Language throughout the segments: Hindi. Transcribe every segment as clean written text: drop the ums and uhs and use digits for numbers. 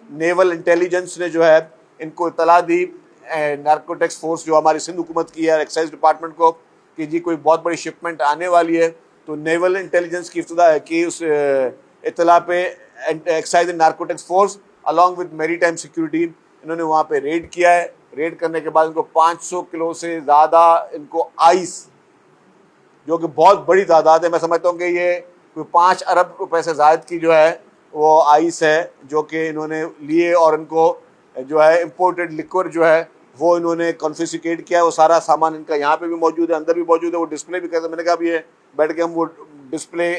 नेवल इंटेलिजेंस ने जो है इनको इतला दी, नार्कोटिक्स फोर्स जो हमारी सिंध हुकूमत की है, एक्साइज डिपार्टमेंट को, कि जी कोई बहुत बड़ी शिपमेंट आने वाली है। तो नेवल इंटेलिजेंस की इफ्तिदा की उस इतला पे excise and narcotics force along with maritime security इन्होंने वहाँ पे रेड किया है। रेड करने के बाद इनको 500 किलो से ज़्यादा इनको आइस, जो कि बहुत बड़ी तादाद है, मैं समझता हूँ कि ये कोई 5 अरब रुपए से ज़ायद की जो है वो आइस है जो कि इन्होंने लिए, और इनको जो है इम्पोर्टेड लिक्वर जो है वो इन्होंने कॉन्फिस्केट किया है। वो सारा सामान इनका यहाँ पे भी मौजूद है, अंदर भी मौजूद है, वो डिस्प्ले भी करते हैं। मैंने कहा अभी ये बैठ के हम वो डिस्प्ले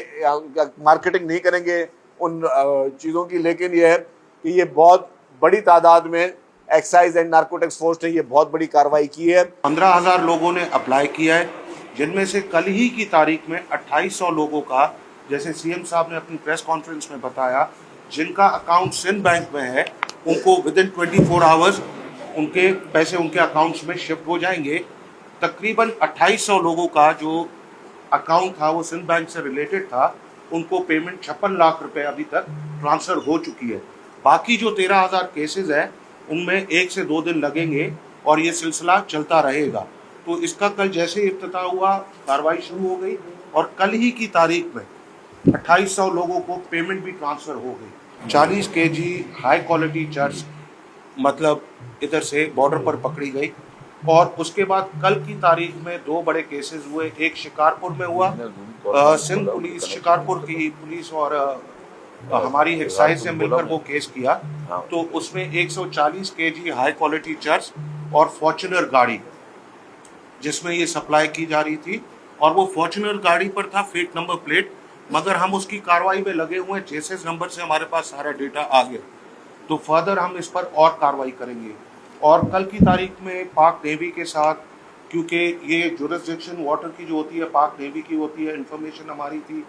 मार्केटिंग नहीं करेंगे उन चीज़ों की, लेकिन ये है कि ये बहुत बड़ी तादाद में एक्साइज एंड नार्कोटिक्स फोर्स ने ये बहुत बड़ी कार्रवाई की है। 15,000 लोगों ने अप्लाई किया है, जिनमें से कल ही की तारीख में 2800 लोगों का, जैसे सीएम साहब ने अपनी प्रेस कॉन्फ्रेंस में बताया, जिनका अकाउंट सिंध बैंक में है, उनको विदिन 24 आवर्स उनके पैसे उनके अकाउंट्स में शिफ्ट हो जाएंगे। तकरीबन 2800 लोगों का जो अकाउंट था वो सिंध बैंक से रिलेटेड था, उनको पेमेंट 56 लाख रुपए अभी तक ट्रांसफ़र हो चुकी है। बाकी जो 13,000 केसेस हैं उनमें 1 से 2 दिन लगेंगे और ये सिलसिला चलता रहेगा। तो इसका कल जैसे इफ्तिताह हुआ, कार्रवाई शुरू हो गई और कल ही की तारीख में 2800 लोगों को पेमेंट भी ट्रांसफ़र हो गई। 40 केजी हाई क्वालिटी चर्च मतलब इधर से बॉर्डर पर पकड़ी गई। और उसके बाद कल की तारीख में 2 बड़े केसेस हुए। एक शिकारपुर में हुआ, सिंध पुलिस, शिकारपुर की पुलिस और हमारी एक्साइज से मिलकर वो केस किया। तो उसमें 140 केजी हाई क्वालिटी चर्च और फॉर्च्यूनर गाड़ी, जिसमें ये सप्लाई की जा रही थी, और वो फॉर्च्यूनर गाड़ी पर था फेक नंबर प्लेट, मगर हम उसकी कार्रवाई में लगे हुए हैं। चेसेस नंबर से हमारे पास सारा डेटा आ गया, तो फर्दर हम इस पर और कार्रवाई करेंगे। और कल की तारीख में पाक नेवी के साथ, क्योंकि ये जुरिस्डिक्शन वाटर की जो होती है पाक नेवी की होती है, इन्फॉर्मेशन हमारी थी।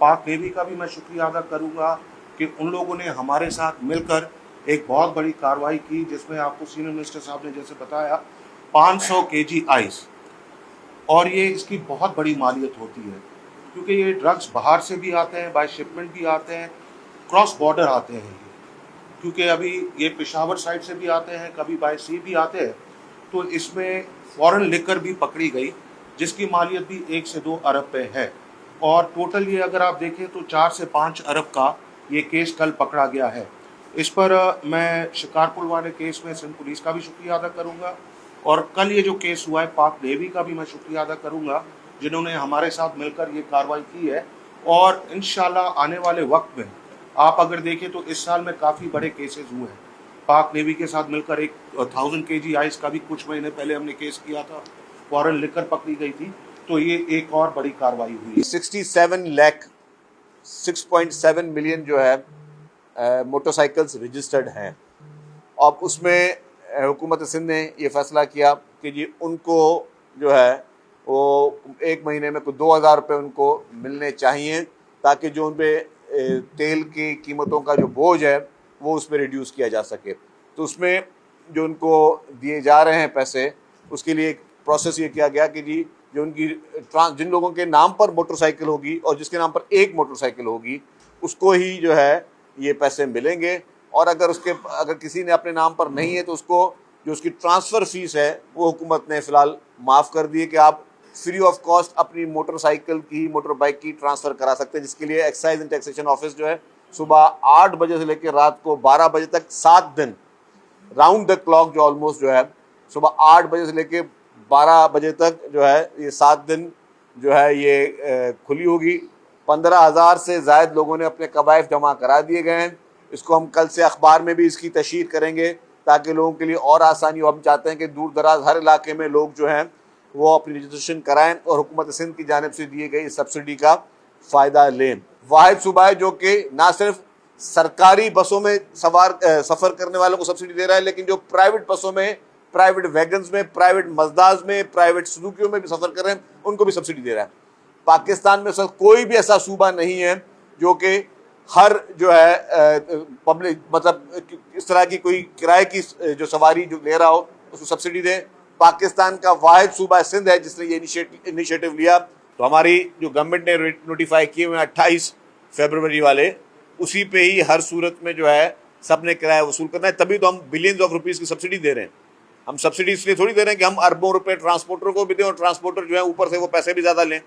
पाक नेवी का भी मैं शुक्रिया अदा करूंगा कि उन लोगों ने हमारे साथ मिलकर एक बहुत बड़ी कार्रवाई की, जिसमें आपको सीनियर मिनिस्टर साहब ने जैसे बताया 500 केजी आइस। और ये इसकी बहुत बड़ी मालियत होती है, क्योंकि ये ड्रग्स बाहर से भी आते हैं, बाय शिपमेंट भी आते हैं, क्रॉस बॉर्डर आते हैं ये, क्योंकि अभी ये पेशावर साइड से भी आते हैं, कभी बाय सी भी आते हैं। तो इसमें फॉरेन लिकर भी पकड़ी गई, जिसकी मालियत भी 1 से 2 अरब पे है। और टोटल ये अगर आप देखें तो 4 से 5 अरब का ये केस कल पकड़ा गया है। इस पर मैं शिकारपुर वाले केस में सिंध पुलिस का भी शुक्रिया अदा करूँगा, और कल ये जो केस हुआ है पाक नेवी का भी मैं शुक्रिया अदा करूँगा, जिन्होंने हमारे साथ मिलकर ये कार्रवाई की है। और इंशाल्लाह आने वाले वक्त में आप अगर देखें तो इस साल में काफ़ी बड़े केसेस हुए हैं। पाक नेवी के साथ मिलकर एक 1000 केजी आइस का भी कुछ महीने पहले हमने केस किया था, फॉरेन लिकर पकड़ी गई थी। तो ये एक और बड़ी कार्रवाई हुई। 67 लाख 6.7 मिलियन जो है मोटरसाइकिल्स रजिस्टर्ड हैं। अब उसमें हुकूमत सिंध ने ये फैसला किया कि जी उनको जो है वो 1 महीने में कुछ 2,000 रुपये उनको मिलने चाहिए, ताकि जो उन पर तेल की कीमतों का जो बोझ है वो उस पर रिड्यूस किया जा सके। तो उसमें जो उनको दिए जा रहे हैं पैसे, उसके लिए एक प्रोसेस ये किया गया कि जी जो उनकी जिन लोगों के नाम पर मोटरसाइकिल होगी और जिसके नाम पर एक मोटरसाइकिल होगी, उसको ही जो है ये पैसे मिलेंगे। और अगर किसी ने अपने नाम पर नहीं है तो उसको जो उसकी ट्रांसफ़र फीस है वो हुकूमत ने फ़िलहाल माफ़ कर दी है कि आप फ्री ऑफ कॉस्ट अपनी मोटरसाइकिल की, मोटर बाइक की ट्रांसफ़र करा सकते हैं, जिसके लिए एक्साइज एंड टैक्सेशन ऑफिस जो है सुबह 8 बजे से लेकर रात को 12 बजे तक 7 दिन राउंड द क्लॉक, जो ऑलमोस्ट जो है सुबह 8 बजे से लेकर 12 बजे तक जो है ये 7 दिन जो है ये खुली होगी। 15,000 से ज़ायद लोगों ने अपने कवायद जमा करा दिए गए हैं। इसको हम कल से अखबार में भी इसकी तशहीर करेंगे ताकि लोगों के लिए और आसानी हो। हम चाहते हैं कि दूर दराज हर इलाके में लोग जो हैं वो अपनी रजिस्ट्रेशन कराएं और हुकूमत सिंध की जानिब से दिए गए सब्सिडी का फ़ायदा लें। वाहिद सूबा है जो कि ना सिर्फ सरकारी बसों में सफ़र करने वालों को सब्सिडी दे रहा है, लेकिन जो प्राइवेट बसों में, प्राइवेट वैगन्स में, प्राइवेट मजदाज में, प्राइवेट सुजुकियों में भी सफ़र कर रहे हैं, उनको भी सब्सिडी दे रहा है। पाकिस्तान में सर कोई भी ऐसा सूबा नहीं है जो कि हर जो है पब्लिक मतलब इस तरह की कोई किराए की जो सवारी जो ले रहा हो उसको सब्सिडी दे। पाकिस्तान का वाहिद सूबा सिंध है जिसने ये इनिशिएटिव लिया। तो हमारी जो गवर्नमेंट ने नोटिफाई किए हुए 28 फरवरी वाले, उसी पे ही हर सूरत में जो है सबने किराया वसूल करना है, तभी तो हम बिलियंस ऑफ रुपीज़ की सब्सिडी दे रहे हैं। हम सब्सिडी इसलिए थोड़ी दे रहे हैं कि हम अरबों रुपए ट्रांसपोर्टर को भी दें और ट्रांसपोर्टर जो है ऊपर से वो पैसे भी ज़्यादा लें।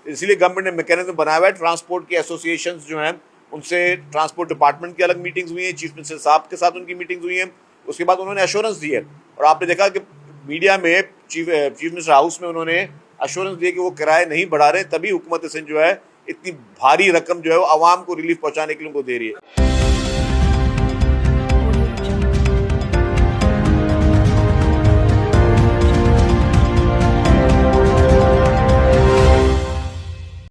इसलिए गवर्नमेंट ने मैकेनिज्म बनाया हुआ है। ट्रांसपोर्ट की एसोसिएशंस जो हैं उनसे ट्रांसपोर्ट डिपार्टमेंट की अलग मीटिंग्स हुई हैं, चीफ मिनिस्टर साहब के साथ उनकी मीटिंग्स हुई हैं। उसके बाद उन्होंने एश्योरेंस दी है, और आपने देखा कि मीडिया में चीफ मिनिस्टर हाउस में उन्होंने एश्योरेंस दिए कि वो किराए नहीं बढ़ा रहे, तभी हुकूमत सिंध जो है इतनी भारी रकम जो है वो आवाम को रिलीफ पहुंचाने के लिए उनको दे रही है।